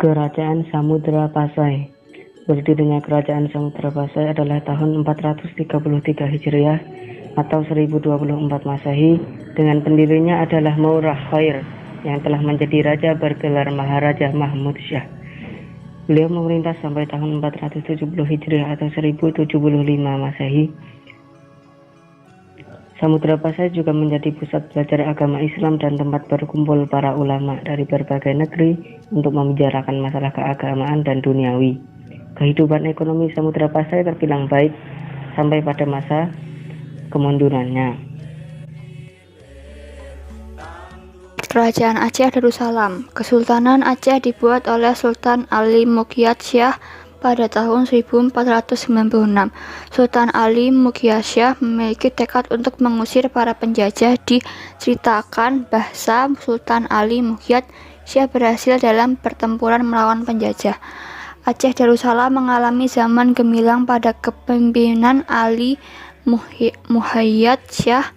Kerajaan Samudra Pasai. Berdirinya Kerajaan Samudra Pasai adalah tahun 433 Hijriah atau 1024 Masehi, dengan pendirinya adalah Maurah Khair yang telah menjadi raja bergelar Maharaja Mahmud Syah. Beliau memerintah sampai tahun 470 Hijriah atau 1075 Masehi. Samudra Pasai juga menjadi pusat belajar agama Islam dan tempat berkumpul para ulama dari berbagai negeri untuk membicarakan masalah keagamaan dan duniawi. Kehidupan ekonomi Samudra Pasai terbilang baik sampai pada masa kemundurannya. Kerajaan Aceh Darussalam. Kesultanan Aceh dibuat oleh Sultan Ali Muqayyad Syah pada tahun 1496. Sultan Ali Muqayyad Syah memiliki tekad untuk mengusir para penjajah. Diceritakan bahasa Sultan Ali Muqayyad Syah berhasil dalam pertempuran melawan penjajah. Aceh Darussalam mengalami zaman gemilang pada kepemimpinan Ali Muqayyad Syah,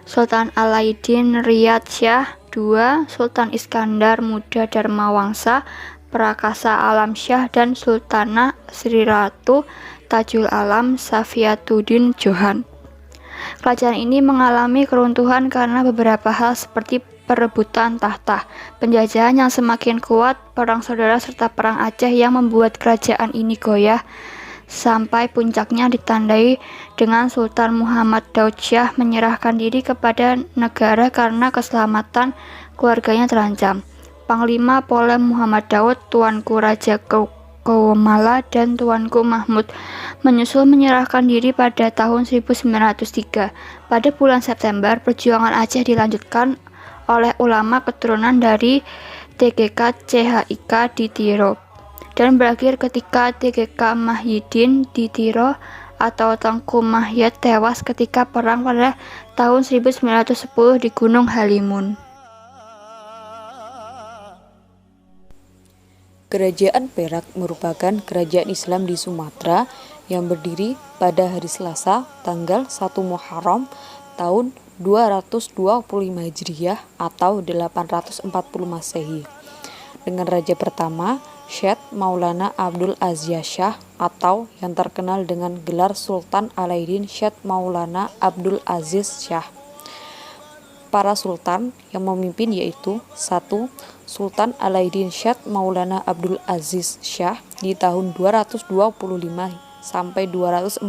Sultan Alauddin Riyad Syah II, Sultan Iskandar Muda Dharmawangsa, Prakasa Alam Syah, dan Sultanah Sri Ratu Tajul Alam Safiyatuddin Johan. Kerajaan ini mengalami keruntuhan karena beberapa hal seperti perebutan tahta, penjajahan yang semakin kuat, perang saudara, serta perang Aceh yang membuat kerajaan ini goyah, sampai puncaknya ditandai dengan Sultan Muhammad Daud Syah menyerahkan diri kepada negara karena keselamatan keluarganya terancam. Panglima Polem Muhammad Daud, Tuanku Raja Kewemala, dan Tuanku Mahmud menyusul menyerahkan diri pada tahun 1903. Pada bulan September, perjuangan Aceh dilanjutkan oleh ulama keturunan dari TGK CHIK di Tiro dan berakhir ketika TGK Mahyidin di Tiro atau Tengku Mahyad tewas ketika perang pada tahun 1910 di Gunung Halimun. Kerajaan Perak merupakan kerajaan Islam di Sumatera yang berdiri pada hari Selasa, tanggal 1 Muharram tahun 225 Hijriah atau 840 Masehi. Dengan raja pertama, Syed Maulana Abdul Aziz Shah atau yang terkenal dengan gelar Sultan Alauddin Syed Maulana Abdul Aziz Shah. Para sultan yang memimpin yaitu 1. Sultan Alauddin Syed Maulana Abdul Aziz Shah di tahun 225 sampai 249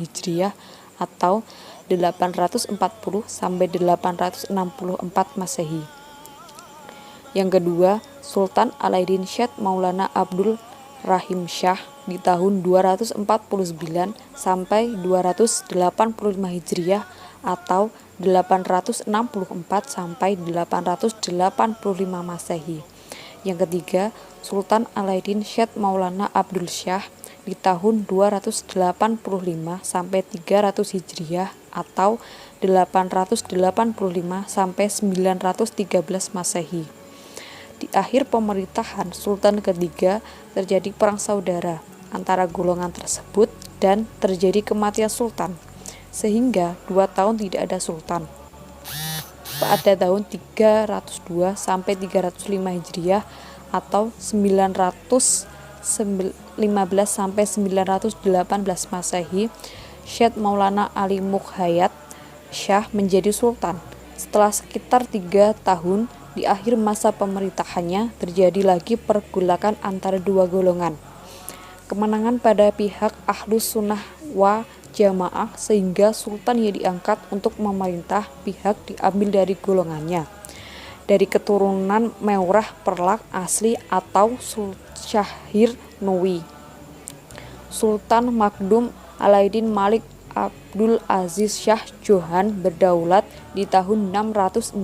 Hijriah atau 840 sampai 864 Masehi. Yang kedua, Sultan Alauddin Syed Maulana Abdul Rahim Shah di tahun 249 sampai 285 Hijriah atau 864 sampai 885 Masehi. Yang ketiga, Sultan Alauddin Syed Maulana Abdul Shah di tahun 285 sampai 300 Hijriah atau 885 sampai 913 Masehi. Di akhir pemerintahan Sultan ketiga terjadi perang saudara antara golongan tersebut dan terjadi kematian Sultan, sehingga 2 tahun tidak ada Sultan. Pada tahun 302 sampai 305 Hijriah atau 915 sampai 918 Masehi, Syed Maulana Ali Muqayyad Syah menjadi Sultan. Setelah sekitar 3 tahun, di akhir masa pemerintahannya terjadi lagi pergolakan antara dua golongan. Kemenangan pada pihak Ahlus Sunnah wa Jamaah sehingga sultan yang diangkat untuk memerintah pihak diambil dari golongannya, dari keturunan Meurah Perlak asli atau Syahir Nui. Sultan Makdum Alauddin Malik Abdul Aziz Shah Johan berdaulat di tahun 662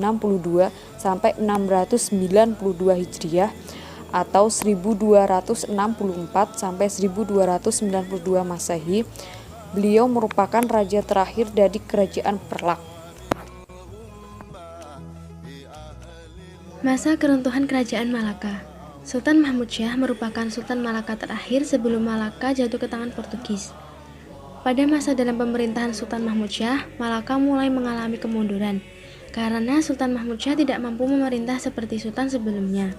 sampai 692 Hijriah atau 1264 sampai 1292 Masehi. Beliau merupakan raja terakhir dari Kerajaan Perlak. Masa keruntuhan Kerajaan Malaka. Sultan Mahmud Syah merupakan Sultan Malaka terakhir sebelum Malaka jatuh ke tangan Portugis. Pada masa dalam pemerintahan Sultan Mahmud Syah, Malaka mulai mengalami kemunduran karena Sultan Mahmud Syah tidak mampu memerintah seperti sultan sebelumnya.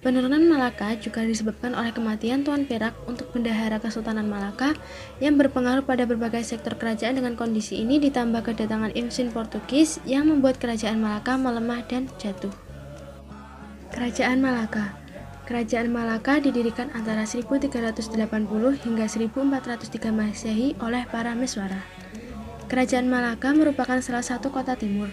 Penurunan Malaka juga disebabkan oleh kematian Tuan Perak untuk bendahara Kesultanan Malaka yang berpengaruh pada berbagai sektor kerajaan. Dengan kondisi ini ditambah kedatangan invasion Portugis yang membuat kerajaan Malaka melemah dan jatuh. Kerajaan Malaka. Kerajaan Malaka didirikan antara 1380 hingga 1403 Masehi oleh para Meswara. Kerajaan Malaka merupakan salah satu kota timur.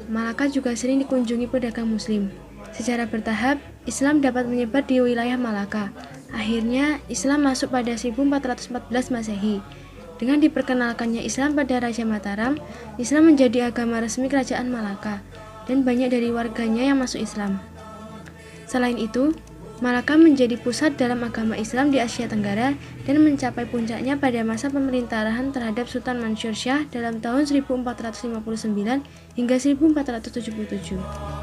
Malaka juga sering dikunjungi pedagang muslim. Secara bertahap, Islam dapat menyebar di wilayah Malaka. Akhirnya, Islam masuk pada 1414 Masehi. Dengan diperkenalkannya Islam pada Raja Mataram, Islam menjadi agama resmi kerajaan Malaka, dan banyak dari warganya yang masuk Islam. Selain itu, Malaka menjadi pusat dalam agama Islam di Asia Tenggara dan mencapai puncaknya pada masa pemerintahan terhadap Sultan Mansur Shah dalam tahun 1459 hingga 1477.